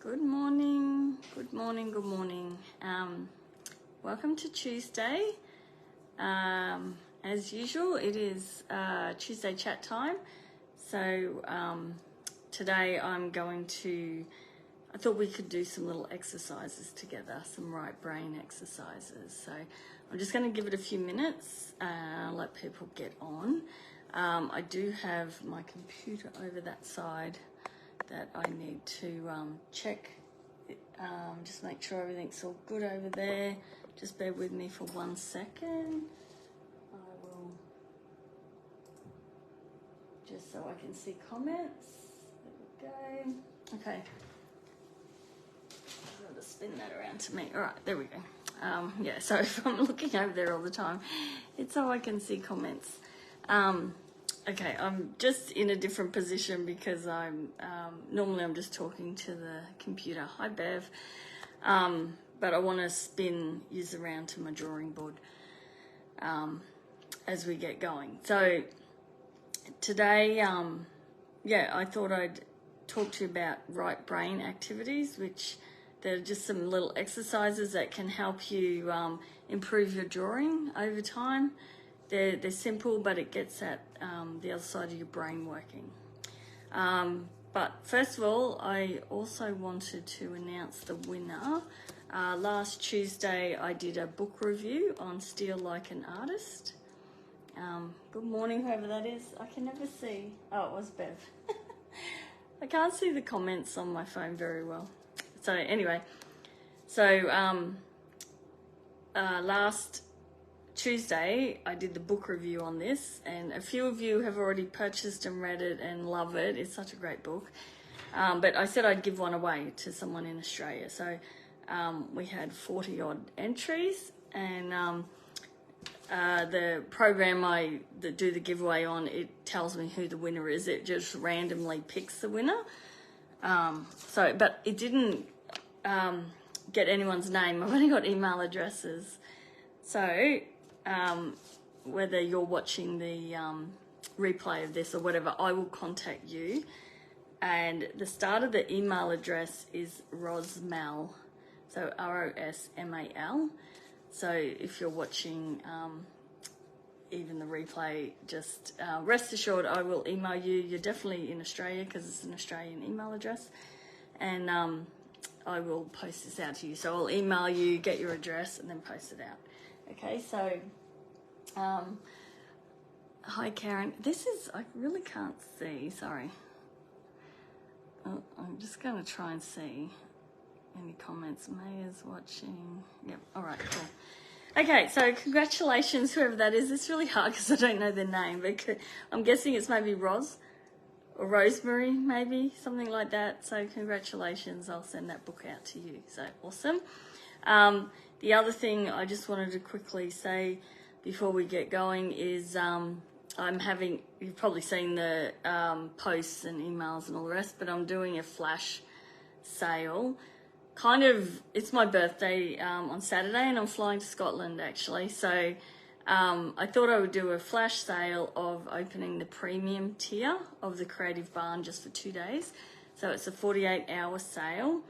Good morning, good morning, good morning. Welcome to Tuesday. As usual, it is Tuesday chat time. So today I thought we could do some little exercises together, some right brain exercises. So I'm just going to give it a few minutes, let people get on. I do have my computer over that side that I need to check, just make sure everything's all good over there. Just bear with me for 1 second. I will, just so I can see comments. There we go. Okay. I'll just spin that around to me. All right, there we go. Yeah, so if I'm looking over there all the time, it's so I can see comments. Okay, I'm just in a different position because normally I'm just talking to the computer. Hi, Bev. But I want to use around to my drawing board as we get going. So today, I thought I'd talk to you about right brain activities, which they're just some little exercises that can help you improve your drawing over time. They're simple, but it gets at the other side of your brain working. But first of all, I also wanted to announce the winner. Last Tuesday, I did a book review on Steal Like an Artist. Good morning, whoever that is. I can never see. Oh, it was Bev. I can't see the comments on my phone very well. So anyway, last Tuesday I did the book review on this, and a few of you have already purchased and read it and love it. It's such a great book. But I said I'd give one away to someone in Australia. So we had 40 odd entries, and the program I do the giveaway on, it tells me who the winner is. It just randomly picks the winner. But it didn't get anyone's name. I've only got email addresses. So whether you're watching the replay of this or whatever, I will contact you. And the start of the email address is Rosmal, so Rosmal. So if you're watching even the replay, just rest assured I will email you. You're definitely in Australia because it's an Australian email address. And I will post this out to you. So I'll email you, get your address, and then post it out. Okay, so hi Karen. I really can't see, sorry. I'm just going to try and see any comments. Maya's watching. Yep, all right, cool. Okay, so congratulations, whoever that is. It's really hard because I don't know their name, but I'm guessing it's maybe Roz or Rosemary, maybe, something like that. So congratulations, I'll send that book out to you. So awesome. The other thing I just wanted to quickly say before we get going is you've probably seen the posts and emails and all the rest, but I'm doing a flash sale. It's my birthday on Saturday, and I'm flying to Scotland actually. So I thought I would do a flash sale of opening the premium tier of the Creative Barn just for 2 days. So it's a 48-hour sale.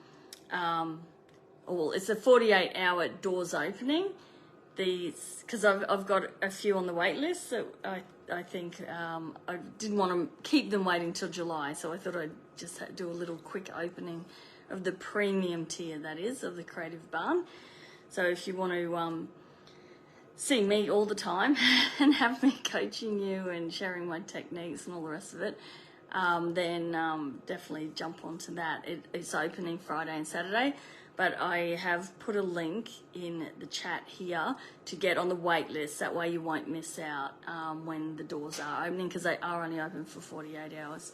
It's a 48-hour doors opening. Because I've got a few on the wait list, so I think I didn't want to keep them waiting till July, so I thought I'd just do a little quick opening of the premium tier, that is, of the Creative Barn. So if you want to see me all the time and have me coaching you and sharing my techniques and all the rest of it, then definitely jump onto that. It's opening Friday and Saturday. But I have put a link in the chat here to get on the wait list. That way you won't miss out when the doors are opening, because they are only open for 48 hours.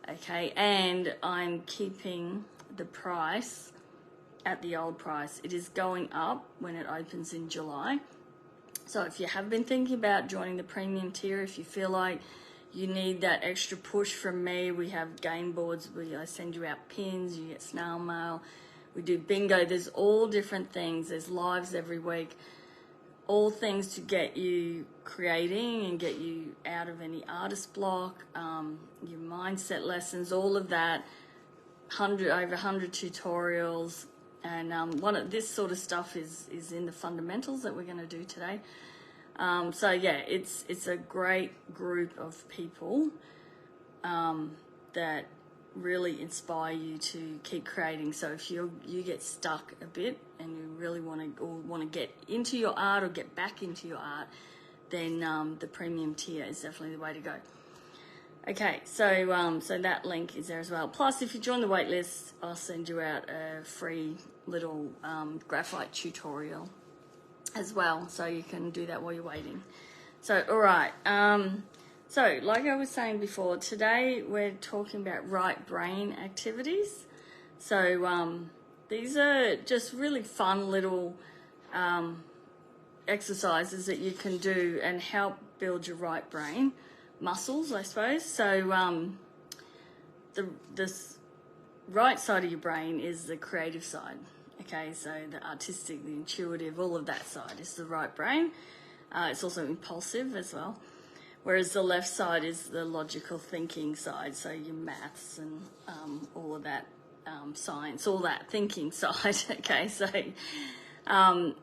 Okay, and I'm keeping the price at the old price. It is going up when it opens in July. So if you have been thinking about joining the premium tier, if you feel like you need that extra push from me, we have game boards where I send you out pins, you get snail mail. We do bingo. There's all different things. There's lives every week. All things to get you creating and get you out of any artist block, your mindset lessons, all of that. over 100 tutorials, and one of this sort of stuff is in the fundamentals that we're going to do today. So yeah, it's a great group of people that really inspire you to keep creating. So if you get stuck a bit and you really want to get into your art or get back into your art, then the premium tier is definitely the way to go. Okay, so so that link is there as well. Plus, if you join the waitlist, I'll send you out a free little graphite tutorial as well, so you can do that while you're waiting. So, all right. So, like I was saying before, today we're talking about right brain activities. So, these are just really fun little exercises that you can do and help build your right brain muscles, I suppose. So, this right side of your brain is the creative side. Okay, so the artistic, the intuitive, all of that side is the right brain. It's also impulsive as well. Whereas the left side is the logical thinking side, so your maths and all of that, science, all that thinking side. Okay, so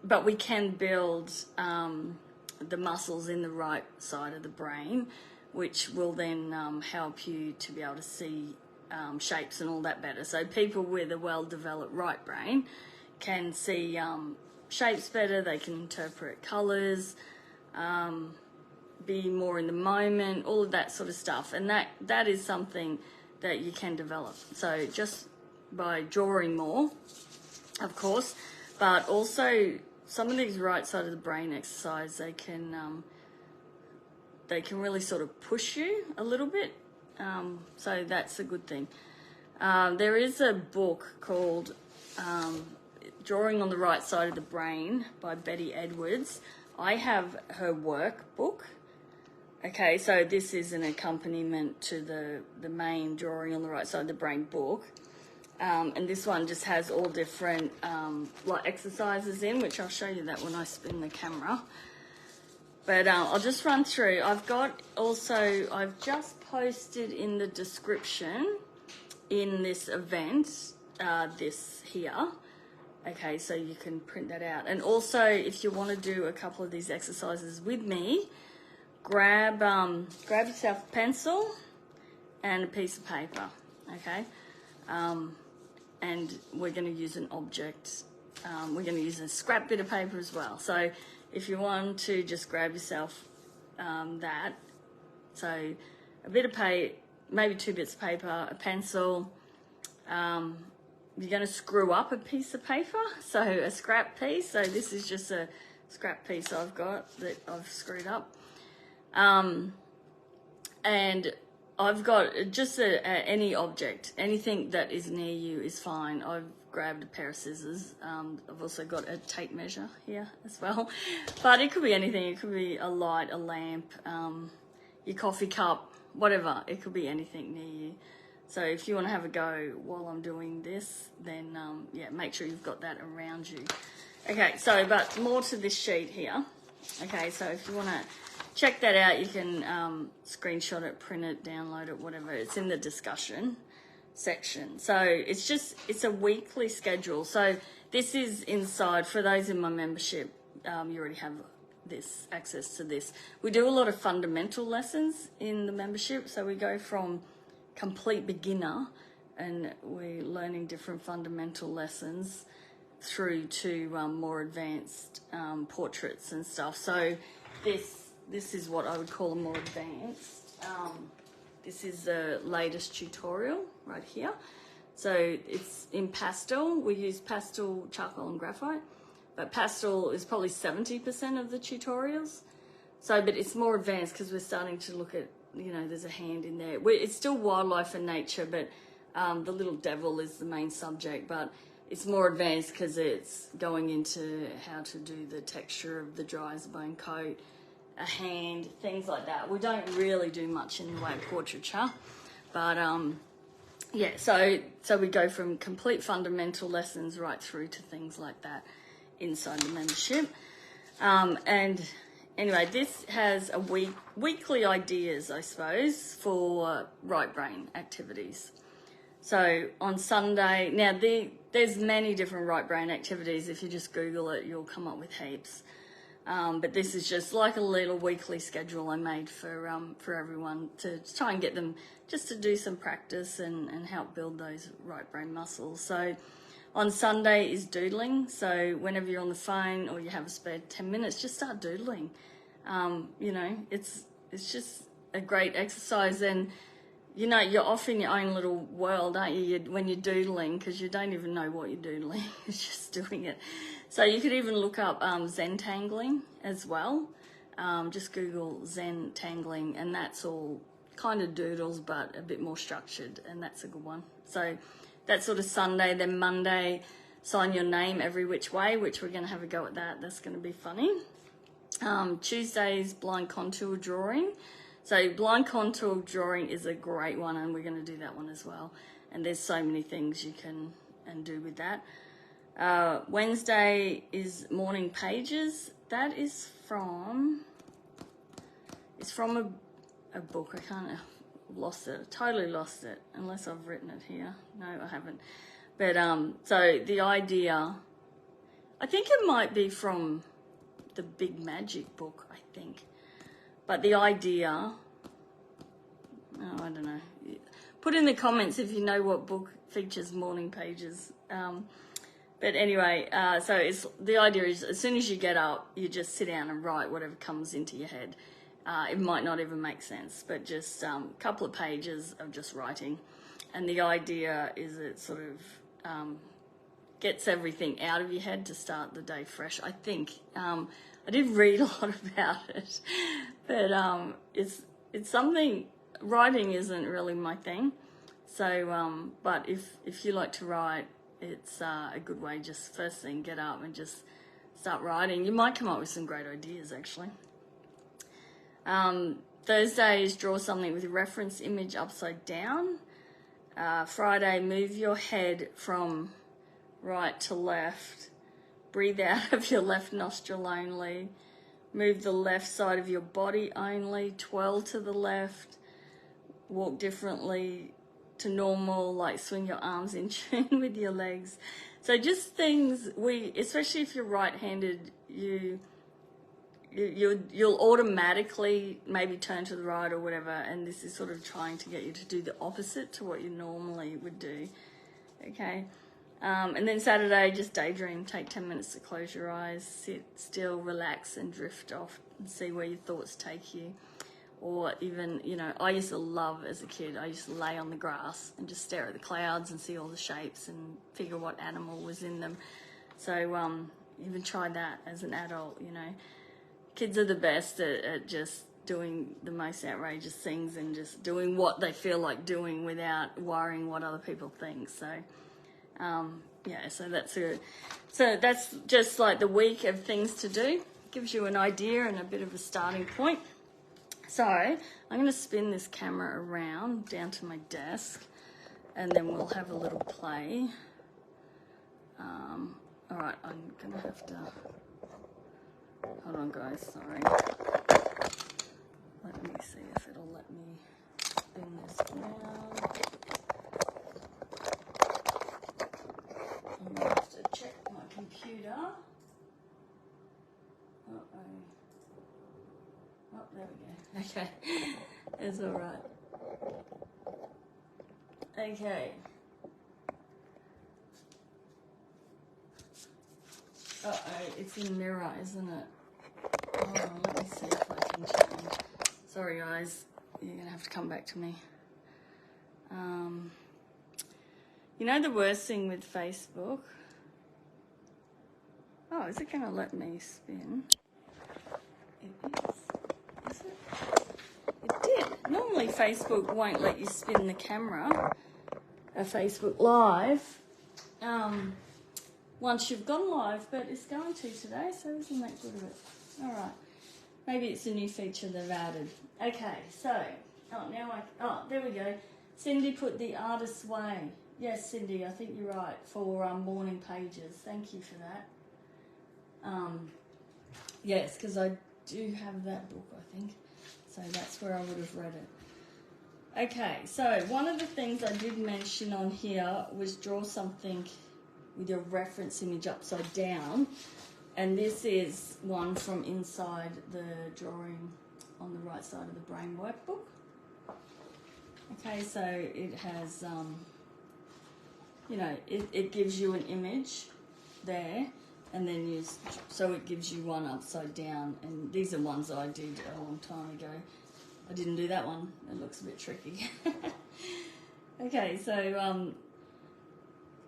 but we can build the muscles in the right side of the brain, which will then help you to be able to see shapes and all that better. So people with a well-developed right brain can see shapes better, they can interpret colours, be more in the moment, all of that sort of stuff. And that is something that you can develop. So just by drawing more, of course, but also some of these right side of the brain exercise, they can really sort of push you a little bit. So that's a good thing. There is a book called Drawing on the Right Side of the Brain by Betty Edwards. I have her workbook. Okay, so this is an accompaniment to the main Drawing on the Right Side of the Brain book. And this one just has all different like exercises in, which I'll show you that when I spin the camera. But I'll just run through. I've just posted in the description in this event, this here. Okay, so you can print that out. And also, if you want to do a couple of these exercises with me, grab yourself a pencil and a piece of paper, okay? And we're going to use an object. We're going to use a scrap bit of paper as well. So if you want to just grab yourself that, so a bit of paper, maybe 2 bits of paper, a pencil. You're going to screw up a piece of paper, so a scrap piece. So this is just a scrap piece I've got that I've screwed up. And I've got just any object, anything that is near you is fine. I've grabbed a pair of scissors. I've also got a tape measure here as well. But it could be anything. It could be a light, a lamp, your coffee cup, whatever. It could be anything near you. So if you want to have a go while I'm doing this, then yeah, make sure you've got that around you. Okay, so but more to this sheet here. Okay, so if you want to check that out, you can screenshot it, print it, download it, whatever. It's in the discussion section. So it's a weekly schedule. So this is inside, for those in my membership, you already have this access to this. We do a lot of fundamental lessons in the membership. So we go from complete beginner and we're learning different fundamental lessons through to more advanced portraits and stuff. So this is what I would call a more advanced. This is the latest tutorial right here. So it's in pastel. We use pastel, charcoal and graphite, but pastel is probably 70% of the tutorials. So, but it's more advanced because we're starting to look at, you know, there's a hand in there. It's still wildlife and nature, but the little devil is the main subject, but it's more advanced because it's going into how to do the texture of the dry as a bone coat, a hand, things like that. We don't really do much in the way of portraiture, but yeah, so we go from complete fundamental lessons right through to things like that inside the membership. And anyway, this has a weekly ideas, I suppose, for right brain activities. So on Sunday, now there's many different right brain activities. If you just Google it, you'll come up with heaps. But this is just like a little weekly schedule I made for everyone to try and get them just to do some practice and help build those right brain muscles. So on Sunday is doodling. So whenever you're on the phone or you have a spare 10 minutes, just start doodling. You know, it's just a great exercise. And you know, you're off in your own little world, aren't you, when you're doodling, because you don't even know what you're doodling. It's just doing it. So you could even look up Zen tangling as well. Just Google Zen tangling, and that's all kind of doodles, but a bit more structured, and that's a good one. So that's sort of Sunday. Then Monday, sign your name every which way, which we're going to have a go at that. That's going to be funny. Tuesday's blind contour drawing. So blind contour drawing is a great one, and we're going to do that one as well. And there's so many things you can do with that. Wednesday is morning pages. That is from a book. I can't, lost it. Totally lost it, unless I've written it here. No, I haven't. But so the idea, I think it might be from the Big Magic book, I think. But the idea, oh, I don't know. Put in the comments if you know what book features morning pages. But anyway, so the idea is as soon as you get up, you just sit down and write whatever comes into your head. It might not even make sense, but just a couple of pages of just writing. And the idea is it sort of gets everything out of your head to start the day fresh, I think. I did read a lot about it, but it's something, writing isn't really my thing. So, but if you like to write, it's a good way, just first thing, get up and just start writing. You might come up with some great ideas, actually. Thursday is draw something with a reference image upside down. Friday, move your head from right to left. Breathe out of your left nostril only. Move the left side of your body only. Twirl to the left. Walk differently to normal, like swing your arms in tune with your legs. So just things especially if you're right-handed, you'll automatically maybe turn to the right or whatever, and this is sort of trying to get you to do the opposite to what you normally would do. Okay. And then Saturday, just daydream. Take 10 minutes to close your eyes, sit still, relax, and drift off and see where your thoughts take you. Or even, you know, I used to love, as a kid, I used to lay on the grass and just stare at the clouds and see all the shapes and figure what animal was in them. So even try that as an adult, you know. Kids are the best at just doing the most outrageous things and just doing what they feel like doing without worrying what other people think. So yeah, so that's just like the week of things to do. Gives you an idea and a bit of a starting point. So I'm going to spin this camera around down to my desk, and then we'll have a little play. All right, I'm going to have to, hold on guys, sorry. Let me see if it'll let me spin this around. I'm going to have to check my computer. Uh-oh. Oh, there we go. Okay. It's all right. Okay. Uh-oh, it's in mirror, isn't it? Oh, let me see if I can change. Sorry, guys. You're going to have to come back to me. You know the worst thing with Facebook? Oh, is it going to let me spin? It is. Is it? It did. Normally Facebook won't let you spin the camera, a Facebook Live, once you've gone live, but it's going to today, so isn't that good of it? All right. Maybe it's a new feature they've added. Okay, so, there we go. Cindy put the artist's way. Yes, Cindy, I think you're right, for morning pages. Thank you for that. Yes, because I do have that book, I think. So that's where I would have read it. Okay, so one of the things I did mention on here was draw something with your reference image upside down. And this is one from inside the drawing on the right side of the brain workbook. Okay, so it has, you know, it gives you an image there, and then so it gives you one upside down. And these are ones I did a long time ago. I didn't do that one. It looks a bit tricky. Okay, so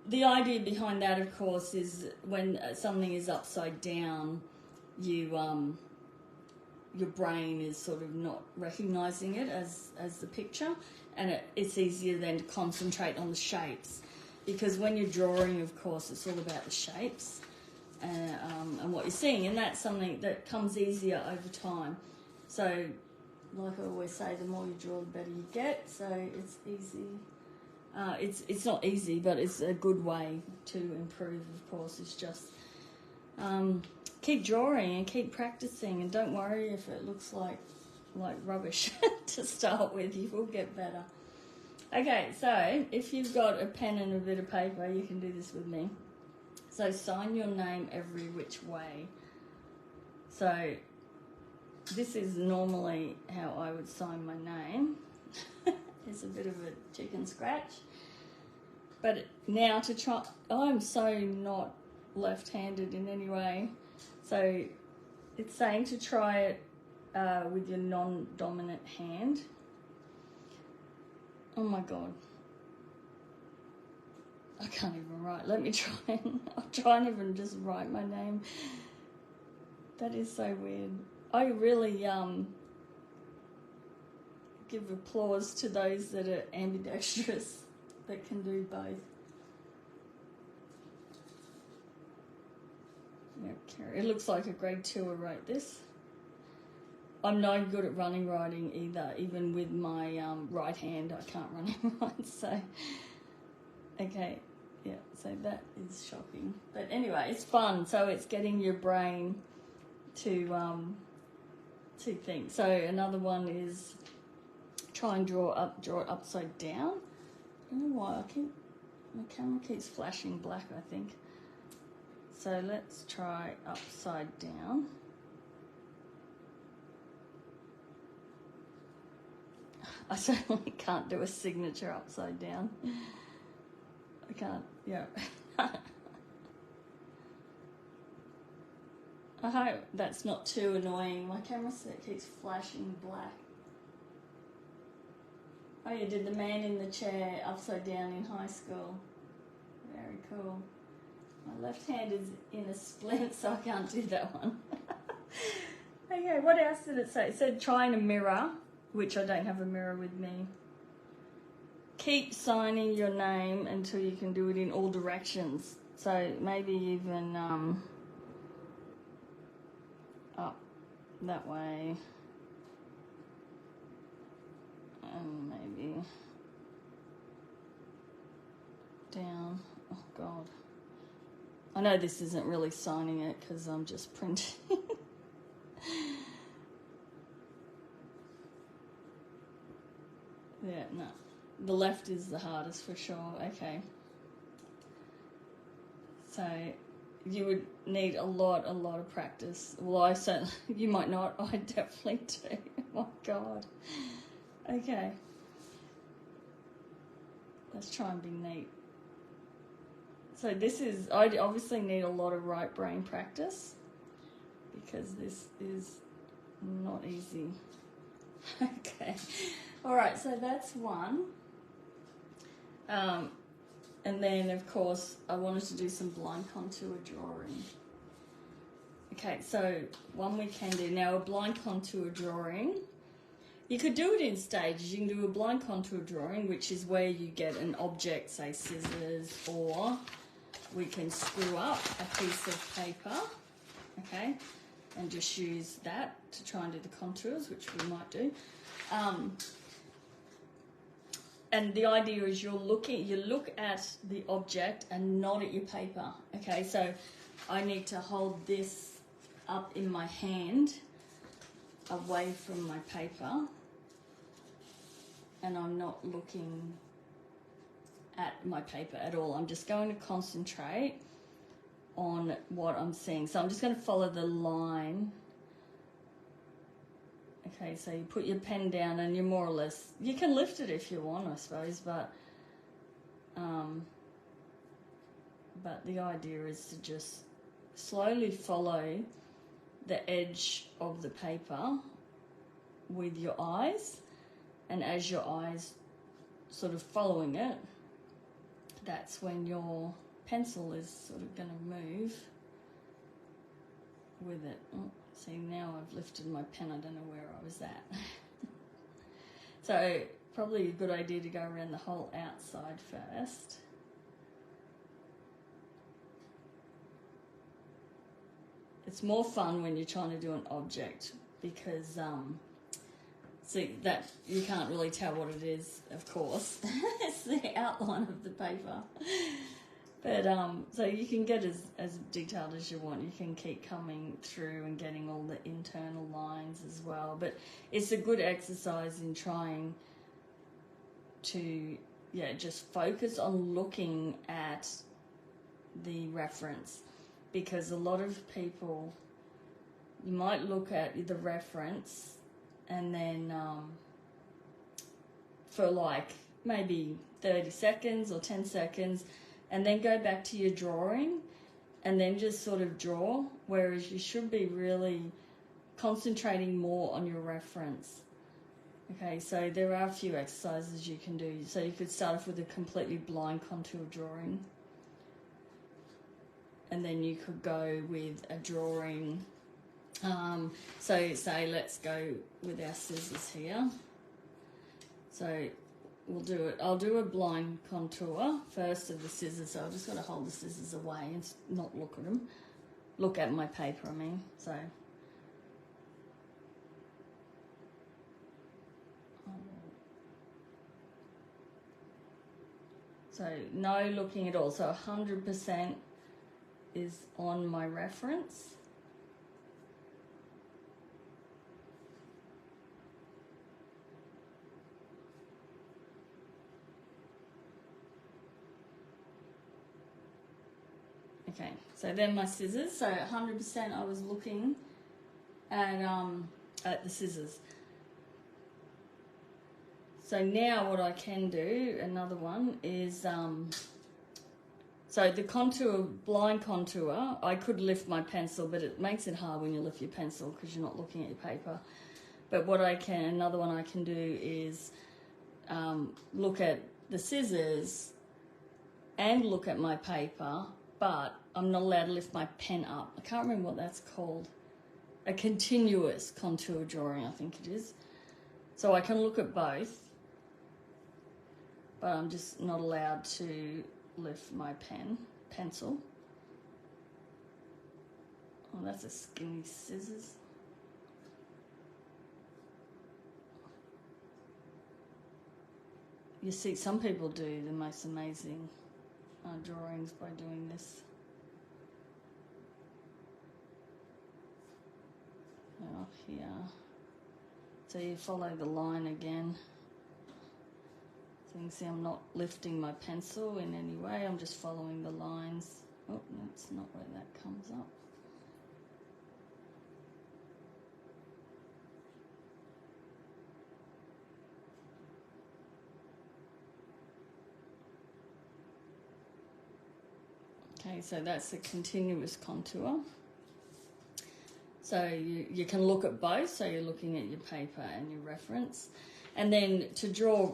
the idea behind that, of course, is when something is upside down, your brain is sort of not recognizing it as the picture, and it's easier then to concentrate on the shapes, because when you're drawing, of course, it's all about the shapes and what you're seeing, and that's something that comes easier over time. So, like I always say, the more you draw, the better you get. So it's easy. It's not easy, but it's a good way to improve, of course. It's just keep drawing and keep practicing, and don't worry if it looks like rubbish to start with. You will get better. Okay, so if you've got a pen and a bit of paper, you can do this with me. So sign your name every which way. So this is normally how I would sign my name. It's a bit of a chicken scratch. But now to try, I'm so not left-handed in any way. So it's saying to try it with your non-dominant hand. Oh my God. I can't even write. Let me try I'll try and even just write my name. That is so weird. I really give applause to those that are ambidextrous, that can do both. Yep, Kerri. It looks like a grade 2er wrote this. I'm no good at running writing either. Even with my right hand, I can't run and write. So, okay, yeah. So that is shocking. But anyway, it's fun. So it's getting your brain to think. So another one is try and draw it upside down. I don't know why my camera keeps flashing black, I think. So let's try upside down. I certainly can't do a signature upside down. I can't, yeah. I hope that's not too annoying. My camera set keeps flashing black. Oh, you did the man in the chair upside down in high school. Very cool. My left hand is in a splint, so I can't do that one. Okay, what else did it say? It said try in a mirror, which I don't have a mirror with me. Keep signing your name until you can do it in all directions. So maybe even up that way. And maybe down. Oh God. I know this isn't really signing it because I'm just printing. Yeah, no. The left is the hardest for sure. Okay. So you would need a lot of practice. Well, I certainly, you might not. I definitely do. Oh my God. Okay. Let's try and be neat. So this is, I obviously need a lot of right brain practice because this is not easy. Okay. All right, so that's one. And then, of course, I wanted to do some blind contour drawing. Okay, so one we can do. Now, a blind contour drawing, you could do it in stages. You can do a blind contour drawing, which is where you get an object, say scissors, or we can screw up a piece of paper, okay, and just use that to try and do the contours, which we might do. And the idea is you look at the object and not at your paper. Okay, so I need to hold this up in my hand away from my paper. and I'm not looking at my paper at all. I'm just going to concentrate on what I'm seeing. So I'm just going to follow the line. Okay, so you put your pen down and you're more or less, you can lift it if you want, I suppose, but the idea is to just slowly follow the edge of the paper with your eyes, and as your eyes sort of following it, that's when your pencil is sort of going to move with it. Oh, see, now I've lifted my pen, I don't know where I was at. So probably a good idea to go around the whole outside first. It's more fun when you're trying to do an object because see that you can't really tell what it is, of course. It's the outline of the paper. But so you can get as detailed as you want. You can keep coming through and getting all the internal lines as well. But it's a good exercise in trying to, just focus on looking at the reference. Because a lot of people, you might look at the reference and then for like maybe 30 seconds or 10 seconds, and then go back to your drawing and then just sort of draw, whereas you should be really concentrating more on your reference. Okay, so there are a few exercises you can do. So you could start off with a completely blind contour drawing, and then you could go with a drawing. So say let's go with our scissors here. So we'll do it. I'll do a blind contour first of the scissors. So I've just got to hold the scissors away and not look at them. Look at my paper, I mean. So no looking at all. So 100% is on my reference. Okay, so then my scissors. So 100% I was looking at the scissors. So now what I can do, another one, is so the contour, blind contour, I could lift my pencil, but it makes it hard when you lift your pencil because you're not looking at your paper. But another one I can do is look at the scissors and look at my paper, but I'm not allowed to lift my pen up. I can't remember what that's called. A continuous contour drawing, I think it is. So I can look at both, but I'm just not allowed to lift my pencil. Oh, that's a skinny scissors. You see, some people do the most amazing drawings by doing this. Up here. So you follow the line again. So you can see I'm not lifting my pencil in any way, I'm just following the lines. Oh, that's not where that comes up. Okay, so that's a continuous contour. So you can look at both, so you're looking at your paper and your reference. And then to draw,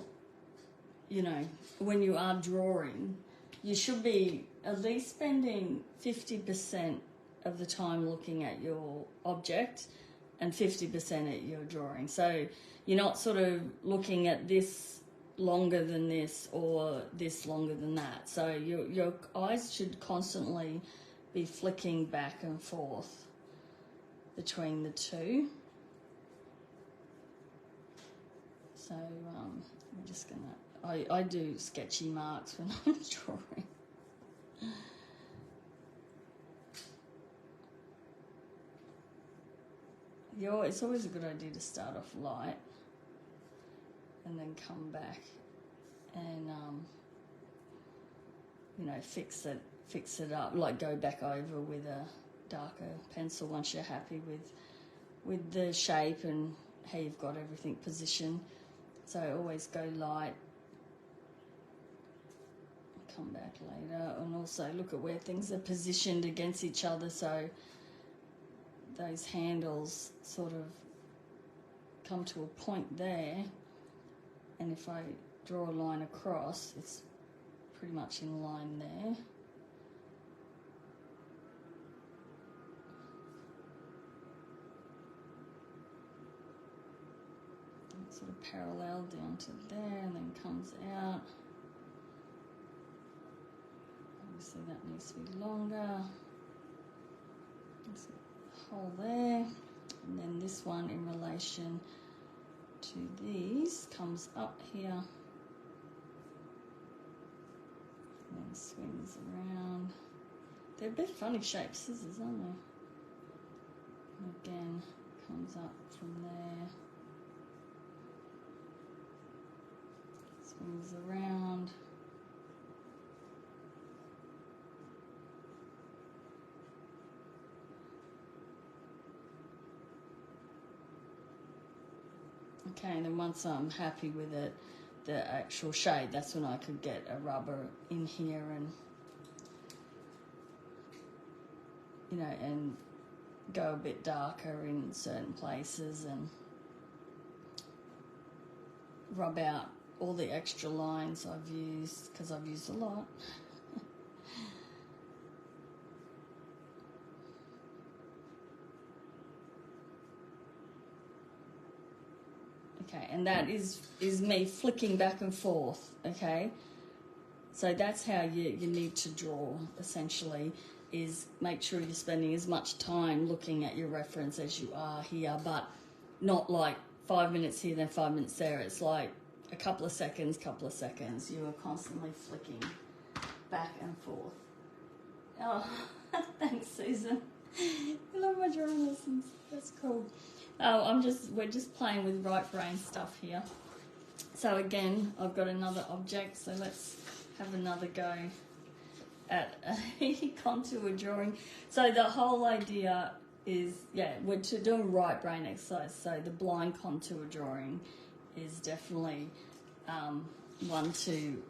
when you are drawing, you should be at least spending 50% of the time looking at your object and 50% at your drawing. So you're not sort of looking at this longer than this or this longer than that. So your eyes should constantly be flicking back and forth between the two. So I'm just gonna, I do sketchy marks when I'm drawing. It's always a good idea to start off light and and then come back and you know, fix it up, like go back over with a darker pencil once you're happy with the shape and how you've got everything positioned. So always go light, come back later, and also look at where things are positioned against each other, so those handles sort of come to a point there, and if I draw a line across, it's pretty much in line there. Sort of parallel down to there and then comes out. Obviously that needs to be longer. There's a hole there. And then this one in relation to these comes up here. And then swings around. They're a bit funny shaped scissors, aren't they? And again, comes up from there. Swings around. Okay, and then once I'm happy with it, the actual shade, that's when I could get a rubber in here and, you know, and go a bit darker in certain places and rub out all the extra lines I've used, because I've used a lot. Okay, and that is me flicking back and forth, okay? So that's how you need to draw, essentially, is make sure you're spending as much time looking at your reference as you are here, but not like 5 minutes here, then 5 minutes there. It's like a couple of seconds. You are constantly flicking back and forth. Oh, thanks, Susan. I love my drawing lessons. That's cool. Oh, we're just playing with right brain stuff here. So again, I've got another object, so let's have another go at a contour drawing. So the whole idea is, yeah, we're doing right brain exercise, so the blind contour drawing is definitely one to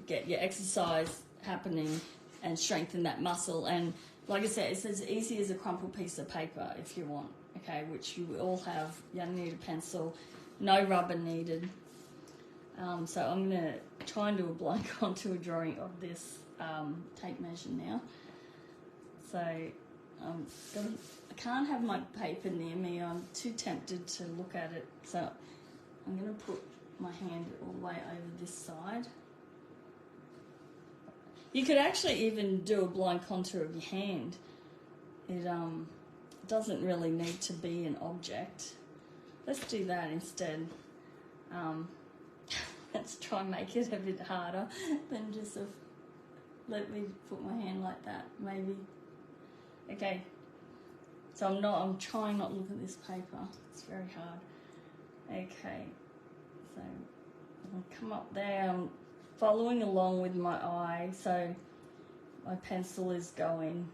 get your exercise happening and strengthen that muscle. And like I said, it's as easy as a crumpled piece of paper if you want, okay, which you all have. You only need a pencil, no rubber needed. So I'm going to try and do a blind contour drawing of this tape measure now. So I can't have my paper near me. I'm too tempted to look at it. So I'm going to put my hand all the way over this side. You could actually even do a blind contour of your hand. It doesn't really need to be an object. Let's do that instead. Let's try and make it a bit harder than just let me put my hand like that, maybe. Okay, so I'm trying not to look at this paper. It's very hard. Okay, so I'll come up there. I'm following along with my eye, so my pencil is going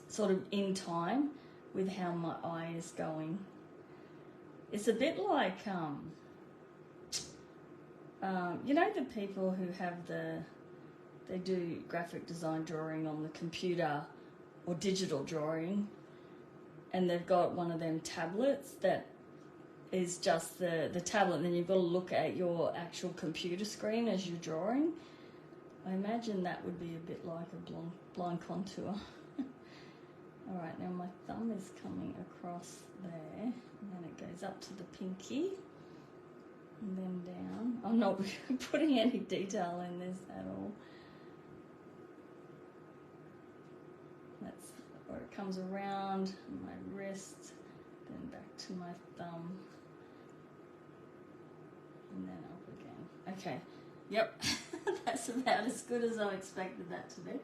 sort of in time with how my eye is going. It's a bit like, you know, the people who have they do graphic design drawing on the computer or digital drawing, and they've got one of them tablets that is just the tablet, and then you've got to look at your actual computer screen as you're drawing. I imagine that would be a bit like a blind contour. All right, now my thumb is coming across there, and then it goes up to the pinky, and then down. I'm not putting any detail in this at all. That's where it comes around my wrist, then back to my thumb, and then up again. Okay, yep, that's about as good as I expected that to be.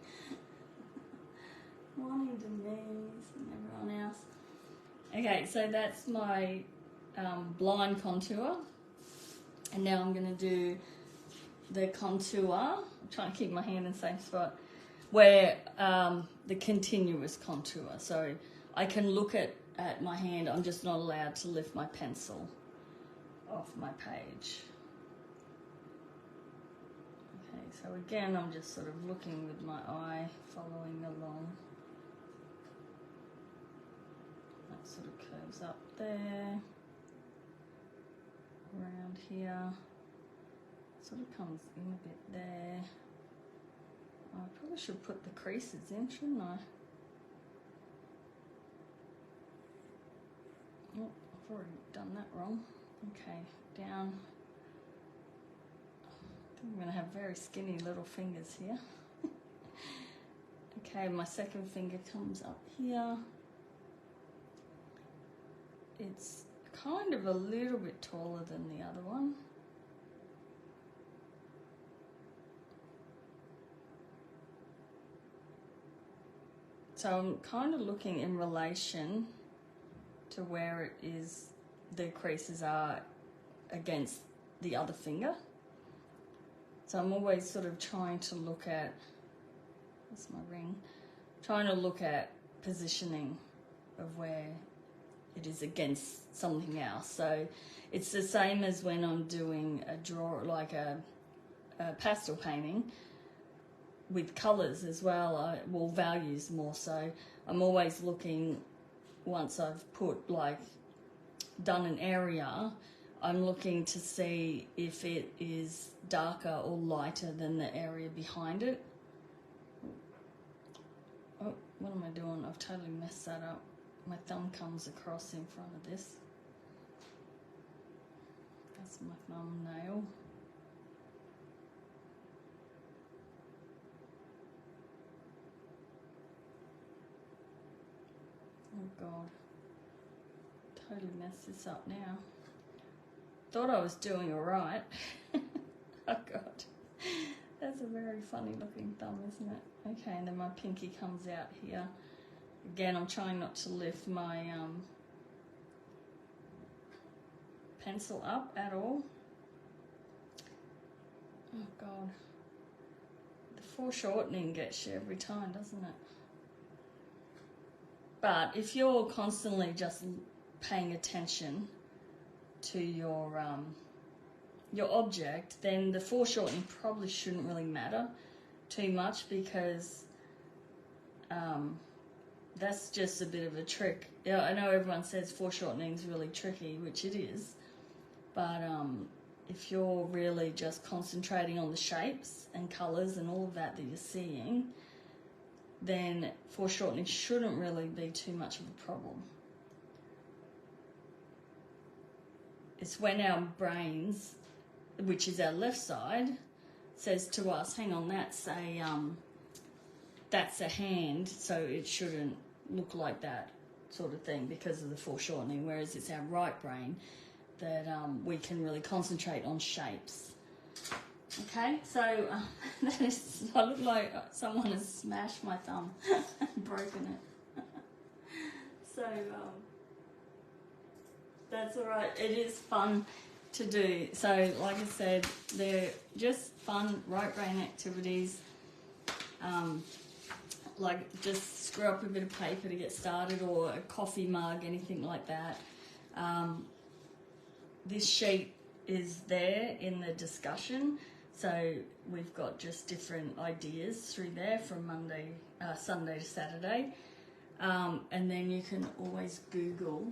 Morning Denise and everyone else. Okay, so that's my blind contour, And now I'm going to do the contour. I'm trying to keep my hand in the same spot, where the continuous contour. So I can look at my hand, I'm just not allowed to lift my pencil off my page. Okay, so again, I'm just sort of looking with my eye, following along. That sort of curves up there, around here, sort of comes in a bit there. I probably should put the creases in, shouldn't I? Oh, I've already done that wrong. Okay, down. I think I'm going to have very skinny little fingers here. Okay, my second finger comes up here. It's kind of a little bit taller than the other one. So I'm kind of looking in relation to where it is, the creases are against the other finger. So I'm always sort of trying to look at, that's my ring, trying to look at positioning of where it is against something else. So it's the same as when I'm doing a draw, like a pastel painting, with colours as well, well, values more so. I'm always looking, once I've put, like, done an area, I'm looking to see if it is darker or lighter than the area behind it. Oh, what am I doing? I've totally messed that up. My thumb comes across in front of this. That's my thumbnail. Oh God, totally messed this up now. Thought I was doing all right. Oh God, that's a very funny looking thumb, isn't it? Okay, and then my pinky comes out here. Again, I'm trying not to lift my pencil up at all. Oh God, the foreshortening gets you every time, doesn't it? But if you're constantly just paying attention to your object, then the foreshortening probably shouldn't really matter too much, because that's just a bit of a trick. Yeah, I know everyone says foreshortening is really tricky, which it is, but if you're really just concentrating on the shapes and colours and all of that you're seeing, then foreshortening shouldn't really be too much of a problem. It's when our brains, which is our left side, says to us, hang on, that's a hand, so it shouldn't look like that sort of thing because of the foreshortening, whereas it's our right brain that we can really concentrate on shapes. Okay, so that is, I look like someone has smashed my thumb and broken it. So that's all right. It is fun to do. So like I said, they're just fun right brain activities. Like just screw up a bit of paper to get started, or a coffee mug, anything like that. This sheet is there in the discussion. So we've got just different ideas through there from Sunday to Saturday. And then you can always Google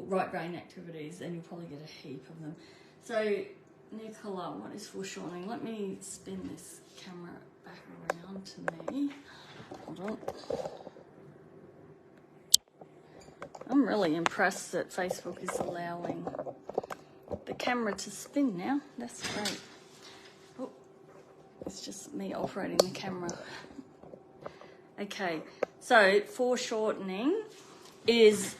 right brain activities, and you'll probably get a heap of them. So Nicola, what is foreshortening? Let me spin this camera back around to me. Hold on. I'm really impressed that Facebook is allowing the camera to spin now. That's great. Oh, it's just me operating the camera. Okay, so foreshortening is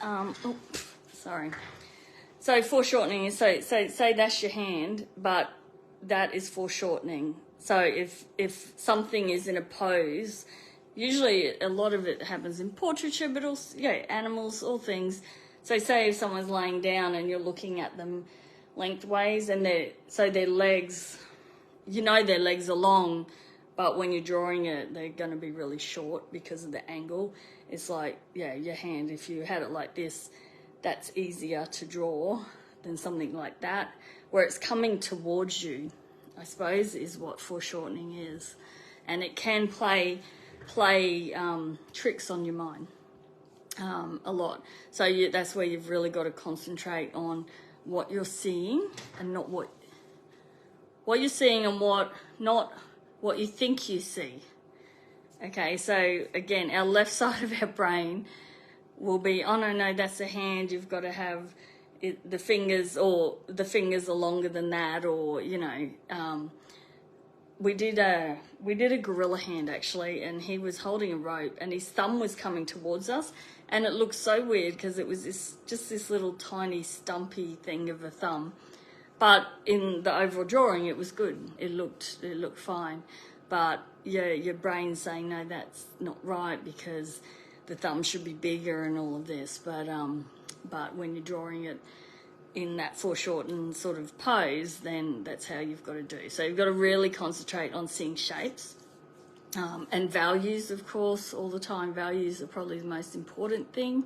So foreshortening is say that's your hand, but that is foreshortening. So if something is in a pose, usually a lot of it happens in portraiture, but also animals, all things. So say if someone's laying down and you're looking at them lengthways, and their legs, you know their legs are long, but when you're drawing it, they're going to be really short because of the angle. It's like, yeah, your hand, if you had it like this, that's easier to draw than something like that, where it's coming towards you, I suppose, is what foreshortening is. And it can play tricks on your mind a lot. So that's where you've really got to concentrate on what you're seeing, and not what you're seeing, and not what you think you see. Okay, so again, our left side of our brain will be, oh no, that's a hand, you've got to have the fingers, or the fingers are longer than that, or we did a gorilla hand actually, and he was holding a rope and his thumb was coming towards us, and it looked so weird because it was just this little tiny stumpy thing of a thumb, but in the overall drawing it was good. It looked fine, but yeah, your brain's saying no, that's not right because the thumb should be bigger and all of this. But when you're drawing it in that foreshortened sort of pose, then that's how you've got to do. So you've got to really concentrate on seeing shapes and values, of course, all the time. Values are probably the most important thing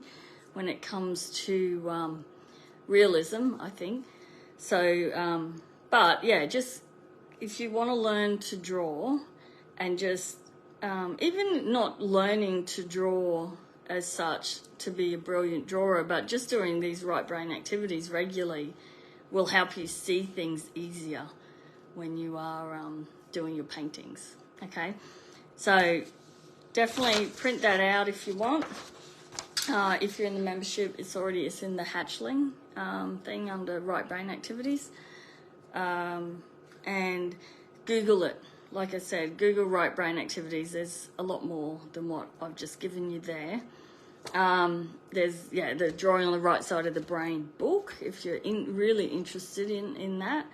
when it comes to realism, I think. So, but yeah, just if you want to learn to draw, and just even not learning to draw as such to be a brilliant drawer, but just doing these right brain activities regularly will help you see things easier when you are doing your paintings. Okay, so definitely print that out if you want. If you're in the membership, it's in the Hatchling thing under right brain activities, and Google it. Like I said, Google right brain activities. There's a lot more than what I've just given you there. There's the drawing on the right side of the brain book, if you're really interested in that,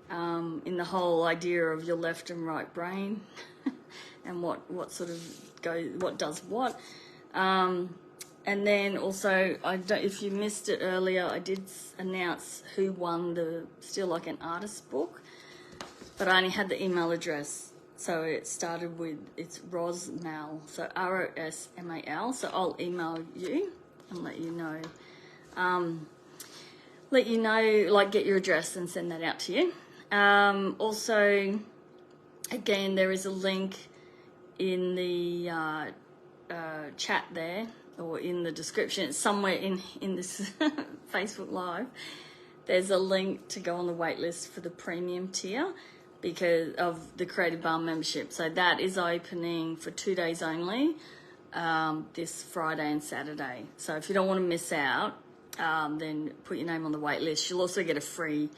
in the whole idea of your left and right brain and what sort of what does what. And then also, if you missed it earlier, I did announce who won the Still Like an Artist book, but I only had the email address. So it started with, it's Rosmal, so ROSMAL. So I'll email you and let you know, like get your address and send that out to you. Also, again, there is a link in the chat there, or in the description. It's somewhere in this Facebook Live. There's a link to go on the wait list for the premium tier, because of the Creative Barn membership. So that is opening for 2 days only, this Friday and Saturday. So if you don't want to miss out, then put your name on the wait list. You'll also get a free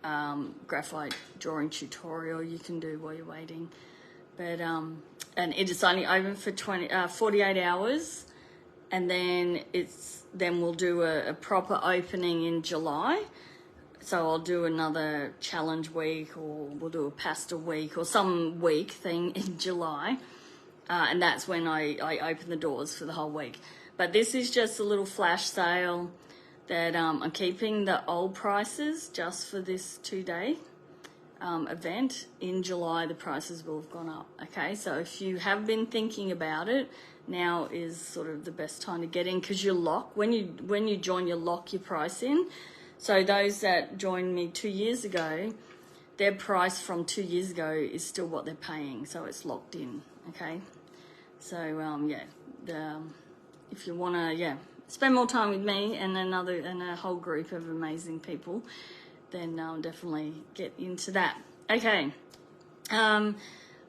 graphite drawing tutorial you can do while you're waiting. But and it is only open for 48 hours, and then we'll do a proper opening in July. So I'll do another challenge week, or we'll do a pastel week, or some week thing in July. And that's when I open the doors for the whole week. But this is just a little flash sale that I'm keeping the old prices just for this 2-day event. In July, the prices will have gone up. Okay, so if you have been thinking about it, now is sort of the best time to get in, because you lock, when you join, you lock your price in. So those that joined me 2 years ago, their price from 2 years ago is still what they're paying, so it's locked in. Okay, so if you want to spend more time with me and a whole group of amazing people, then definitely get into that. Okay, I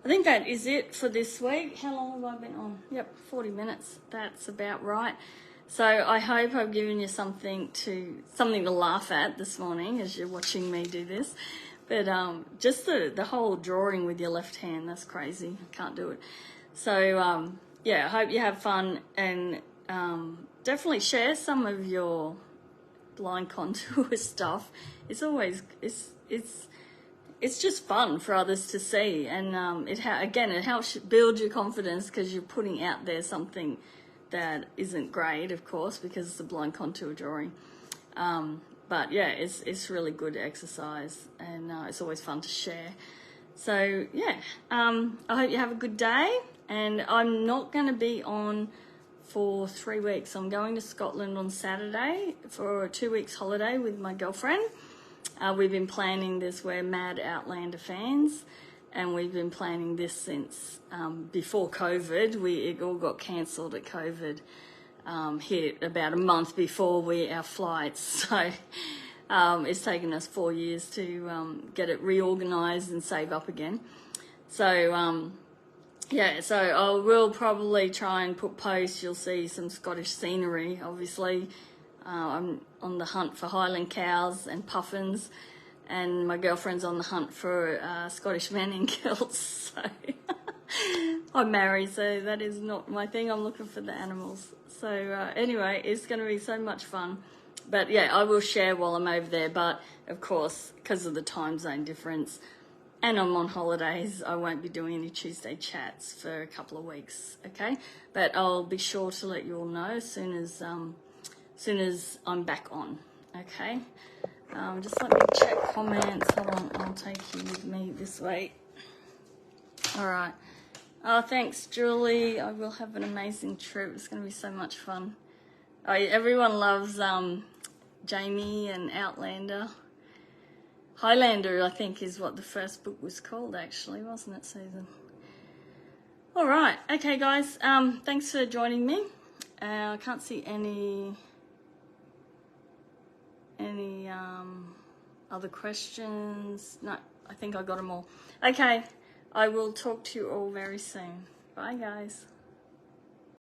think that is it for this week. How long have I been on? Yep, 40 minutes. That's about right. So I hope I've given you something to laugh at this morning as you're watching me do this. But just the whole drawing with your left hand, that's crazy. I can't do it. So I hope you have fun, and definitely share some of your line contour stuff. It's always it's just fun for others to see, and it helps build your confidence, because you're putting out there something that isn't great, of course, because it's a blind contour drawing. But yeah, it's really good exercise, and it's always fun to share. So yeah, I hope you have a good day, and I'm not going to be on for 3 weeks. I'm going to Scotland on Saturday for a 2 weeks holiday with my girlfriend. We've been planning this. We're mad Outlander fans, and we've been planning this since before COVID. It all got cancelled at COVID hit about a month before our flights. So it's taken us 4 years to get it reorganised and save up again. So yeah, so I will probably try and put posts. You'll see some Scottish scenery, obviously. I'm on the hunt for Highland cows and puffins, and my girlfriend's on the hunt for Scottish men in kilts. So I'm married, so that is not my thing. I'm looking for the animals. So anyway, it's going to be so much fun. But yeah, I will share while I'm over there. But of course, because of the time zone difference, and I'm on holidays, I won't be doing any Tuesday chats for a couple of weeks, okay? But I'll be sure to let you all know as soon as I'm back on, okay? Just let me check comments. Hold on, I'll take you with me this way. All right. Oh, thanks, Julie. I will have an amazing trip. It's going to be so much fun. Oh, everyone loves Jamie and Outlander. Highlander, I think, is what the first book was called, actually, wasn't it, Susan? All right. Okay, guys. Thanks for joining me. I can't see any other questions. No, I think I got them all. Okay. I will talk to you all very soon. Bye, guys.